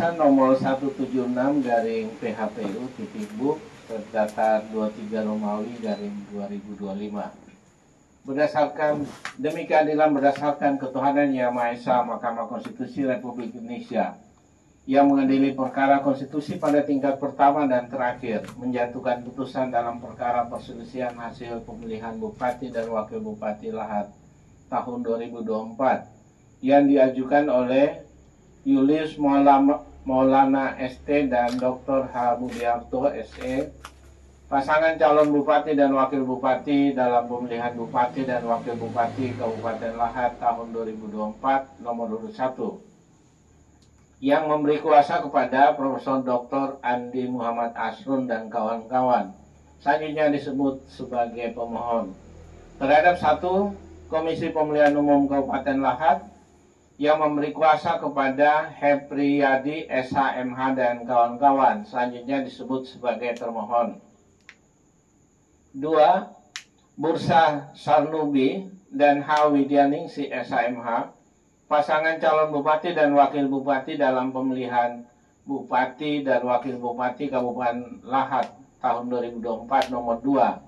keputusan nomor 176 garing PHPU titik buk terdatar 23 Romawi garing 2025. Berdasarkan demi keadilan berdasarkan ketuhanan Yang Maha Esa, Mahkamah Konstitusi Republik Indonesia yang mengadili perkara konstitusi pada tingkat pertama dan terakhir menjatuhkan putusan dalam perkara perselisihan hasil pemilihan Bupati dan Wakil Bupati Lahat tahun 2024 yang diajukan oleh Julius Maulana ST dan Dr. H. Budiarto SE, pasangan calon Bupati dan Wakil Bupati dalam pemilihan Bupati dan Wakil Bupati Kabupaten Lahat tahun 2024 nomor urut 1, yang memberi kuasa kepada Profesor Dr. Andi Muhammad Asrun dan kawan-kawan, selanjutnya disebut sebagai pemohon, terhadap 1. Komisi Pemilihan Umum Kabupaten Lahat yang memberi kuasa kepada Hepriyadi SHMH dan kawan-kawan, selanjutnya disebut sebagai termohon. 2. Bursa Sarnubi dan H. Widyaningsi SHMH, pasangan calon Bupati dan Wakil Bupati dalam pemilihan Bupati dan Wakil Bupati Kabupaten Lahat tahun 2024 nomor 2,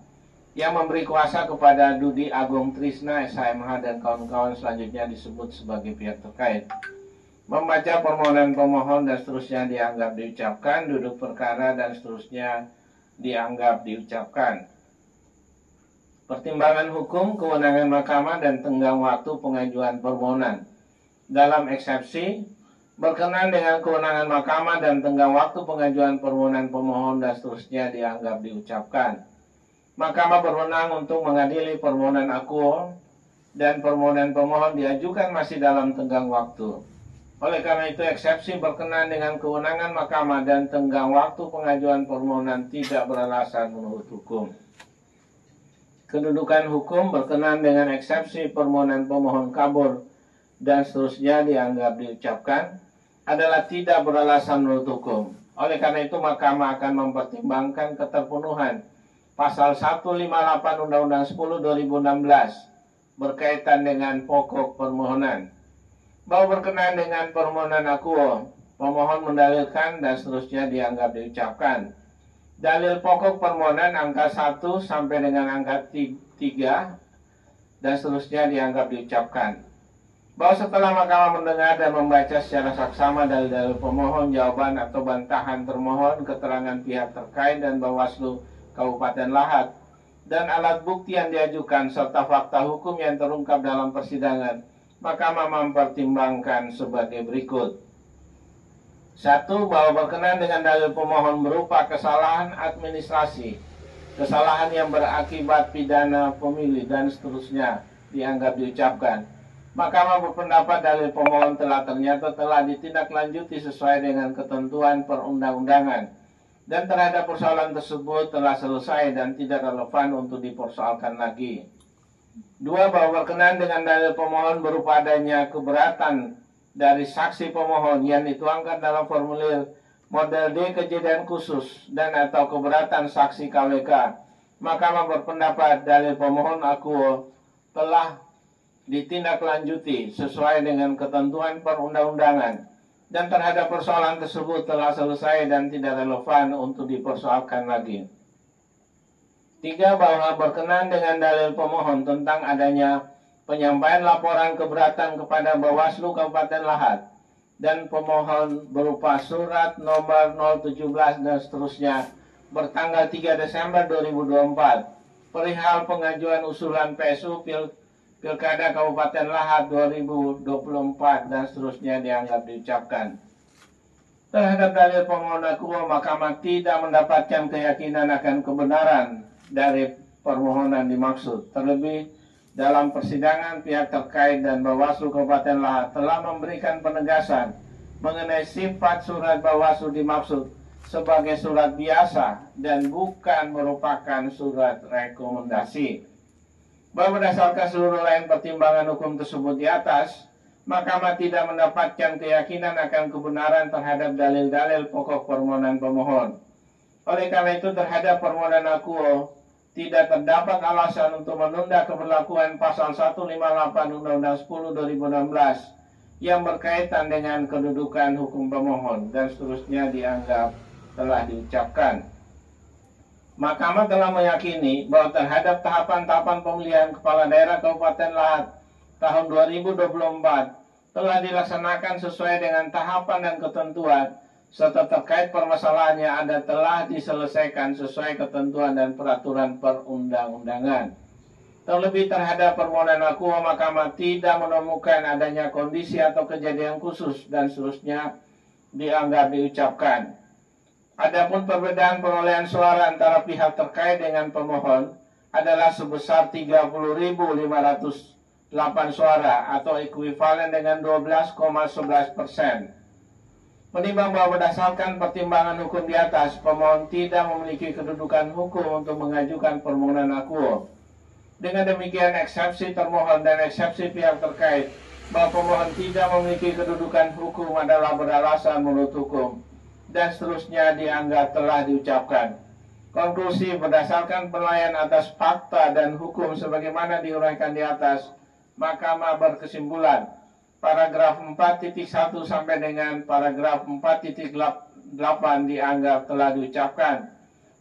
yang memberi kuasa kepada Dudi Agung Trisna SHMH dan kawan-kawan, selanjutnya disebut sebagai pihak terkait. Membaca permohonan pemohon dan seterusnya dianggap diucapkan, duduk perkara dan seterusnya dianggap diucapkan. Pertimbangan hukum, kewenangan mahkamah dan tenggang waktu pengajuan permohonan. Dalam eksepsi, berkenan dengan kewenangan mahkamah dan tenggang waktu pengajuan permohonan pemohon dan seterusnya dianggap diucapkan. Mahkamah berwenang untuk mengadili permohonan akuo dan permohonan pemohon diajukan masih dalam tenggang waktu. Oleh karena itu, eksepsi berkenan dengan kewenangan mahkamah dan tenggang waktu pengajuan permohonan tidak beralasan menurut hukum. Kedudukan hukum berkenan dengan eksepsi permohonan pemohon kabur dan seterusnya dianggap diucapkan adalah tidak beralasan menurut hukum. Oleh karena itu, mahkamah akan mempertimbangkan keterpenuhan Pasal 158 Undang-Undang 10 2016 berkaitan dengan pokok permohonan. Bahwa berkenaan dengan permohonan akuo, pemohon mendalilkan dan seterusnya dianggap diucapkan. Dalil pokok permohonan angka 1 sampai dengan angka 3 dan seterusnya dianggap diucapkan. Bahwa setelah mahkamah mendengar dan membaca secara saksama dalil-dalil pemohon, jawaban atau bantahan termohon, keterangan pihak terkait dan Bawaslu Kabupaten Lahat, dan alat bukti yang diajukan serta fakta hukum yang terungkap dalam persidangan, mahkamah mempertimbangkan sebagai berikut. 1. Bahwa berkenaan dengan dalil pemohon berupa kesalahan administrasi, kesalahan yang berakibat pidana pemilih dan seterusnya dianggap diucapkan. Mahkamah berpendapat dalil pemohon ternyata telah ditindaklanjuti sesuai dengan ketentuan perundang-undangan dan terhadap persoalan tersebut telah selesai dan tidak relevan untuk dipersoalkan lagi. 2. Bahwa berkenaan dengan dalil pemohon berupa adanya keberatan dari saksi pemohon yang dituangkan dalam formulir model D kejadian khusus dan atau keberatan saksi KWK, mahkamah berpendapat dalil pemohon akuo telah ditindaklanjuti sesuai dengan ketentuan perundang-undangan dan terhadap persoalan tersebut telah selesai dan tidak relevan untuk dipersoalkan lagi. 3. Bahwa berkenaan dengan dalil pemohon tentang adanya penyampaian laporan keberatan kepada Bawaslu Kabupaten Lahat dan pemohon berupa surat nomor 017 dan seterusnya bertanggal 3 Desember 2024 perihal pengajuan usulan PSU Pilkada Kabupaten Lahat 2024 dan seterusnya dianggap diucapkan. Terhadap dalil pemohon akuo, mahkamah tidak mendapatkan keyakinan akan kebenaran dari permohonan dimaksud. Terlebih dalam persidangan, pihak terkait dan Bawaslu Kabupaten Lahat telah memberikan penegasan mengenai sifat surat Bawaslu dimaksud sebagai surat biasa dan bukan merupakan surat rekomendasi. Bahwa berdasarkan seluruh lain pertimbangan hukum tersebut di atas, mahkamah tidak mendapatkan keyakinan akan kebenaran terhadap dalil-dalil pokok permohonan pemohon. Oleh karena itu, terhadap permohonan akuo tidak terdapat alasan untuk menunda keberlakuan pasal 158 Undang-Undang 10 2016 yang berkaitan dengan kedudukan hukum pemohon, dan seterusnya dianggap telah diucapkan. Mahkamah telah meyakini bahwa terhadap tahapan-tahapan pemilihan Kepala Daerah Kabupaten Lahat tahun 2024 telah dilaksanakan sesuai dengan tahapan dan ketentuan, serta terkait permasalahannya telah diselesaikan sesuai ketentuan dan peraturan perundang-undangan. Terlebih terhadap permohonan akuo, Mahkamah tidak menemukan adanya kondisi atau kejadian khusus, dan seterusnya dianggap diucapkan. Adapun perbedaan perolehan suara antara pihak terkait dengan pemohon adalah sebesar 30.508 suara atau ekuivalen dengan 12,11%. Menimbang bahwa berdasarkan pertimbangan hukum di atas, pemohon tidak memiliki kedudukan hukum untuk mengajukan permohonan akuo. Dengan demikian, eksepsi termohon dan eksepsi pihak terkait bahwa pemohon tidak memiliki kedudukan hukum adalah beralasan menurut hukum, dan seterusnya dianggap telah diucapkan. Konklusi, berdasarkan penilaian atas fakta dan hukum sebagaimana diuraikan di atas, Mahkamah berkesimpulan paragraf 4.1 sampai dengan paragraf 4.8 dianggap telah diucapkan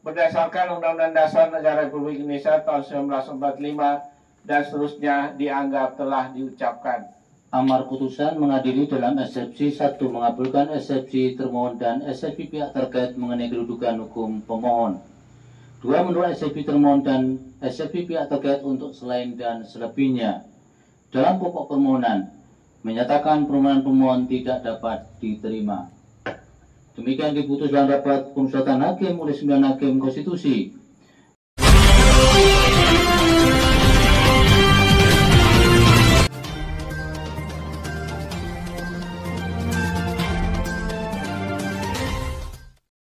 berdasarkan Undang-Undang Dasar Negara Republik Indonesia tahun 1945, dan seterusnya dianggap telah diucapkan. Amar putusan mengadili dalam eksepsi 1 mengabulkan eksepsi termohon dan eksepsi pihak terkait mengenai kedudukan hukum pemohon. 2 menolak eksepsi termohon dan eksepsi pihak terkait untuk selain dan selebihnya. Dalam pokok permohonan menyatakan permohonan pemohon tidak dapat diterima. Demikian diputus dalam rapat pemusatan hakim oleh 9 hakim konstitusi